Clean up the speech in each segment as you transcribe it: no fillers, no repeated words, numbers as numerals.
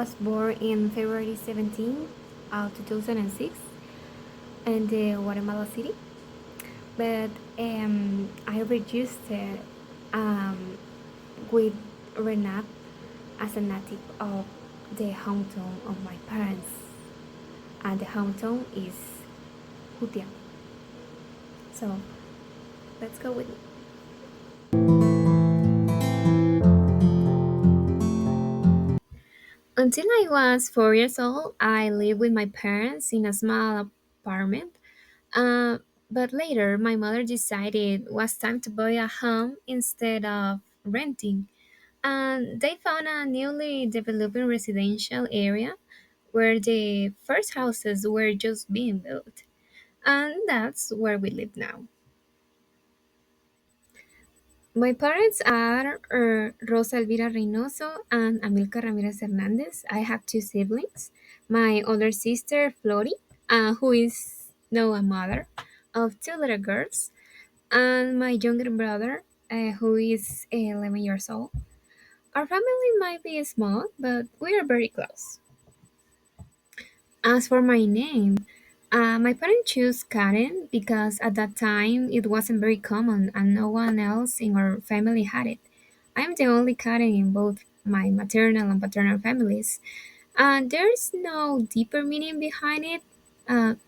was born in February 17, 2006 in the Guatemala City, but I registered um, with Renat as a native of the hometown of my parents, and the hometown is Jutia. So let's go with it. Until I was 4 years old, I lived with my parents in a small apartment. Uh, but later, my mother decided it was time to buy a home instead of renting. And they found a newly developing residential area where the first houses were just being built. And that's where we live now. My parents are Rosa Elvira Reynoso and Amilcar Ramírez Hernandez. I have two siblings. My older sister, Flori, who is now a mother of two little girls, and my younger brother, who is 11 years old. Our family might be small, but we are very close. As for my name, my parents chose Karen because at that time it wasn't very common and no one else in our family had it. I'm the only Karen in both my maternal and paternal families. There's no deeper meaning behind it.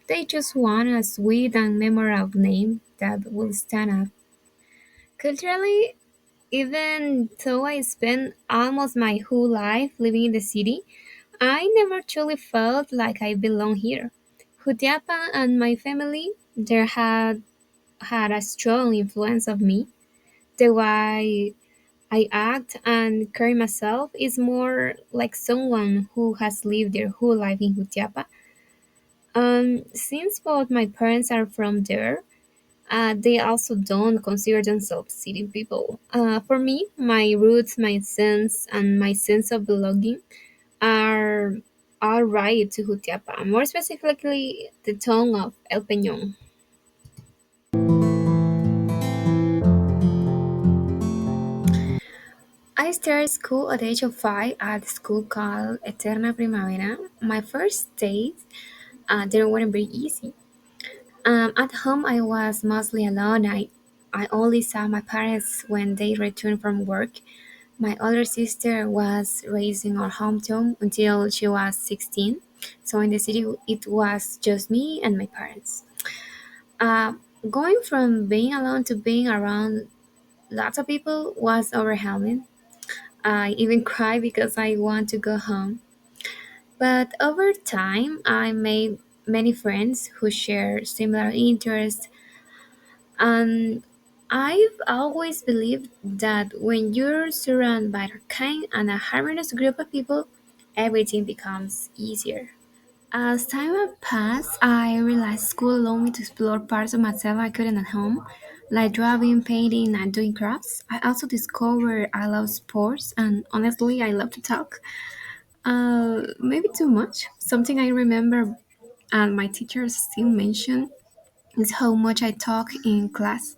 They just want a sweet and memorable name that will stand out. Culturally, even though I spent almost my whole life living in the city, I never truly felt like I belong here. Jutiapa and my family there had a strong influence of me. The way I act and carry myself is more like someone who has lived their whole life in Jutiapa. Since both my parents are from there, they also don't consider themselves city people. For me, my roots, my sense of belonging are all right to Jutiapa, more specifically the town of El Peñón. I started school at the age of 5 at a school called Eterna Primavera. My first days they weren't very easy. At home, I was mostly alone. I only saw my parents when they returned from work. My older sister was raised in our hometown until she was 16. So in the city, it was just me and my parents. Uh, Going from being alone to being around lots of people was overwhelming. I even cried because I want to go home. But over time, I made many friends who share similar interests. And I've always believed that when you're surrounded by a kind and a harmonious group of people, everything becomes easier. As time had passed, I realized school allowed me to explore parts of myself I couldn't at home, like drawing, painting, and doing crafts. I also discovered I love sports, and honestly, I love to talk. Maybe too much. Something I remember, and my teachers still mention, is how much I talk in class.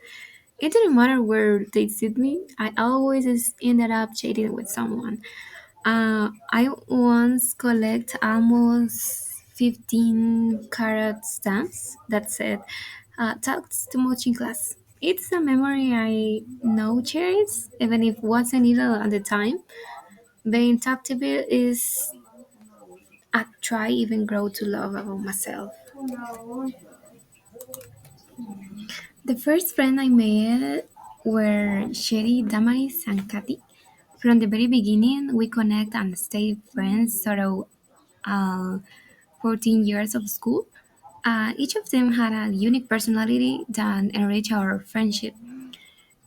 It didn't matter where they sit me, I always ended up chatting with someone. I once collect almost 15 carat stamps that said, talks too much in class. It's a memory I now cherish, even if it wasn't either at the time. Being talked about is a try even grow to love about myself. The first friend I made were Sherry, Damaris, and Kathy. From the very beginning, we connect and stay friends through uh, 14 years of school. Each of them had a unique personality that enriched our friendship.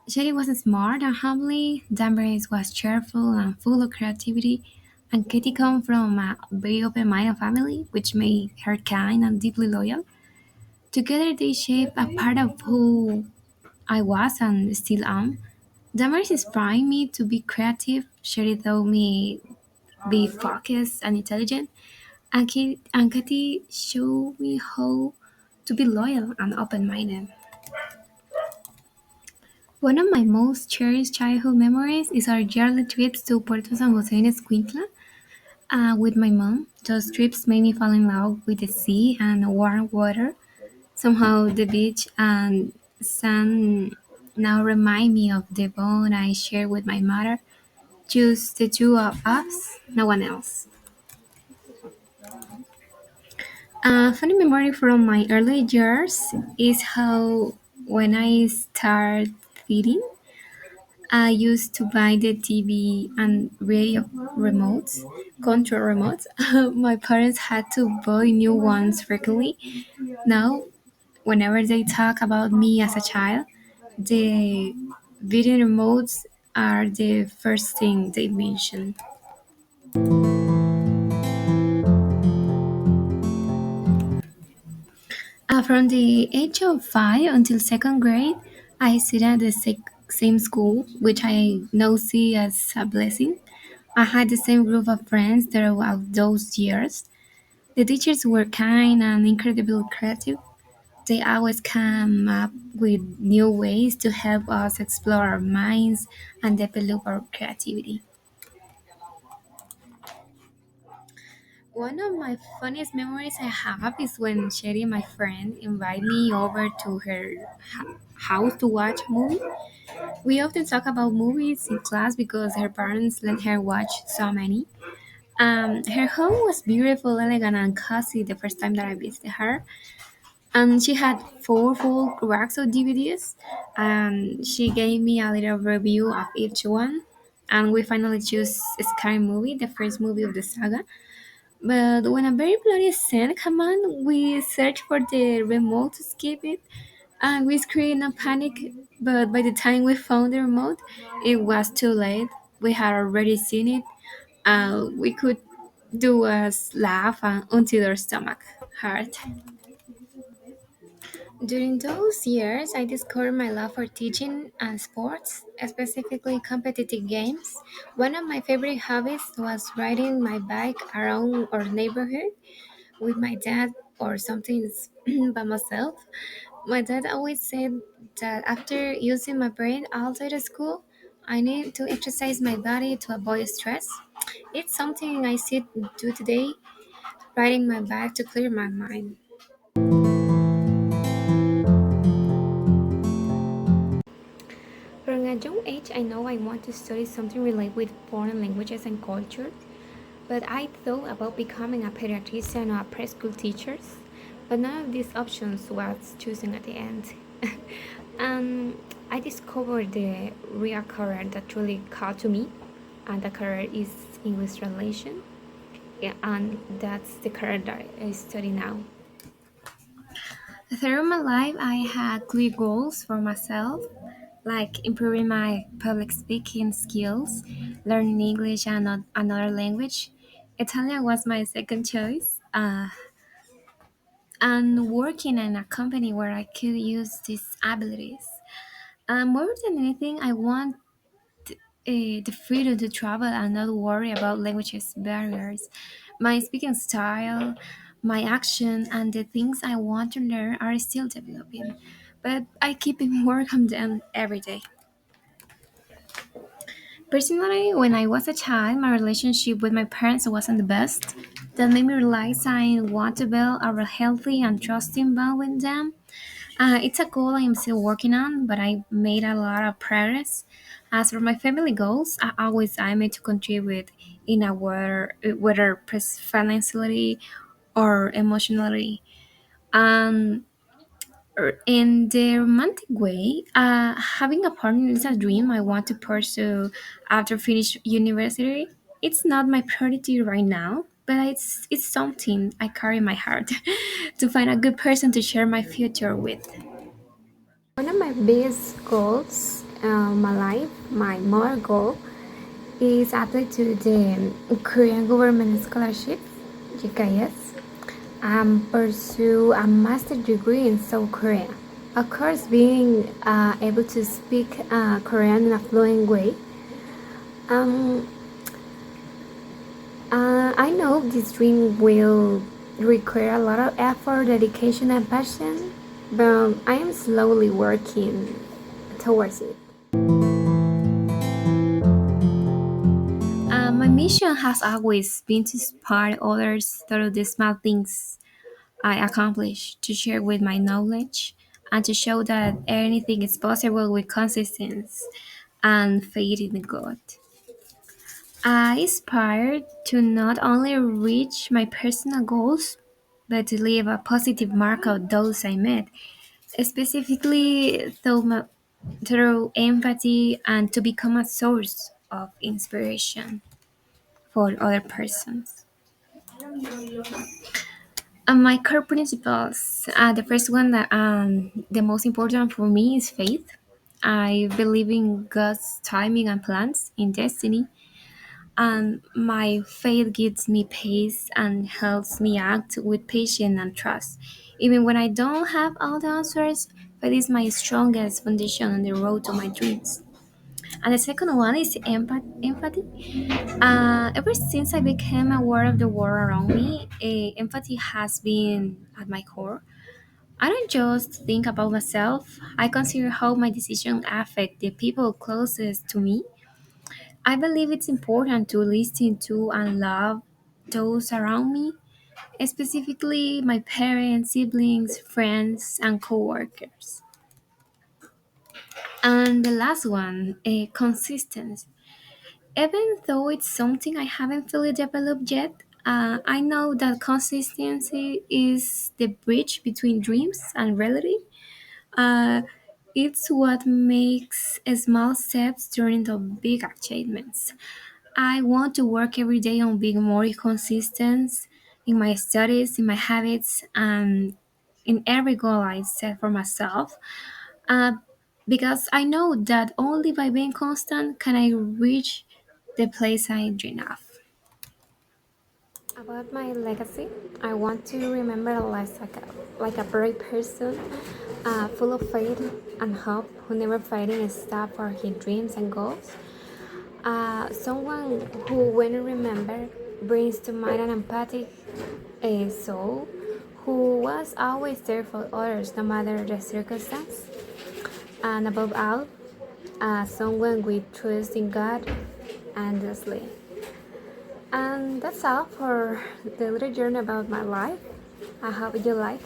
Sherry was smart and homely, Damaris was cheerful and full of creativity, and Katie came from a very open-minded family, which made her kind and deeply loyal. Together, they shaped a part of who I was and still am. Damaris inspired me to be creative. Sherry taught me be focused and intelligent. And Katie showed me how to be loyal and open-minded. One of my most cherished childhood memories is our yearly trips to Puerto San Jose in Escuintla. With my mom, those trips made me fall in love with the sea and warm water. Somehow, the beach and sun now remind me of the bond I shared with my mother. Just the two of us, no one else. A funny memory from my early years is how when I started feeding, I used to buy the TV and radio remotes, control remotes. My parents had to buy new ones frequently. Now, whenever they talk about me as a child, the video remotes are the first thing they mention. From the age of 5 until second grade, I studied at the same school, which I now see as a blessing. I had the same group of friends throughout those years. The teachers were kind and incredibly creative. They always come up with new ways to help us explore our minds and develop our creativity. One of my funniest memories I have is when Sherry, my friend, invited me over to her house to watch a movie. We often talk about movies in class because her parents let her watch so many. Her home was beautiful, elegant, and cozy the first time that I visited her. And she had four full racks of DVDs, and she gave me a little review of each one. And we finally chose Scary Movie, the first movie of the saga. But when a very bloody scene came on, we searched for the remote to skip it, and we screamed in a panic. But by the time we found the remote, it was too late. We had already seen it. We could do was laugh until our stomach hurt. During those years, I discovered my love for teaching and sports, specifically competitive games. One of my favorite hobbies was riding my bike around our neighborhood with my dad or sometimes by myself. My dad always said that after using my brain all day at school, I need to exercise my body to avoid stress. It's something I still do today, riding my bike to clear my mind. From a young age, I know I want to study something related with foreign languages and culture, but I thought about becoming a pediatrician or a preschool teacher, but none of these options was chosen at the end. And I discovered the real career that truly called to me, and the career is English translation. Yeah, and that's the career that I study now. Throughout my life, I had clear goals for myself, like improving my public speaking skills, learning English and another language. Italian was my second choice, and working in a company where I could use these abilities. More than anything, I want the freedom to travel and not worry about languages barriers. My speaking style, my action, and the things I want to learn are still developing, but I keep work on them every day. Personally, when I was a child, my relationship with my parents wasn't the best. That made me realize I want to build a healthy and trusting bond with them. It's a goal I am still working on, but I made a lot of progress. As for my family goals, I always aim to contribute in a whether financially or emotionally. And in the romantic way, having a partner is a dream I want to pursue after finish university. It's not my priority right now, but it's something I carry in my heart to find a good person to share my future with. One of my biggest goals in my life, my more goal, is apply to the Korean government scholarship, GKS, and pursue a master degree in South Korea. Of course, being able to speak Korean in a fluent way. Um, I know this dream will require a lot of effort, dedication, and passion, but I am slowly working towards it. My mission has always been to inspire others through the small things I accomplish, to share with my knowledge, and to show that anything is possible with consistency and faith in God. I aspire to not only reach my personal goals, but to leave a positive mark on those I met, specifically through empathy and to become a source of inspiration for other persons. My core principles. The first one, that the most important for me, is faith. I believe in God's timing and plans in destiny, and my faith gives me peace and helps me act with patience and trust. Even when I don't have all the answers, faith is my strongest foundation on the road to my dreams. And the second one is empathy. Ever since I became aware of the world around me, empathy has been at my core. I don't just think about myself, I consider how my decisions affect the people closest to me. I believe it's important to listen to and love those around me, specifically my parents, siblings, friends, and coworkers. And the last one, consistency. Even though it's something I haven't fully developed yet, I know that consistency is the bridge between dreams and reality. Uh, it's what makes small steps turn into big achievements. I want to work every day on being more consistent in my studies, in my habits, and in every goal I set for myself. Uh, because I know that only by being constant can I reach the place I dream of. About my legacy, I want to remember like a brave person, full of faith and hope, who never fighting a stop for his dreams and goals. Someone who, when remembered, brings to mind an empathic soul, who was always there for others no matter the circumstance. And above all, someone with trust in God endlessly. And that's all for the little journey about my life. I hope you like.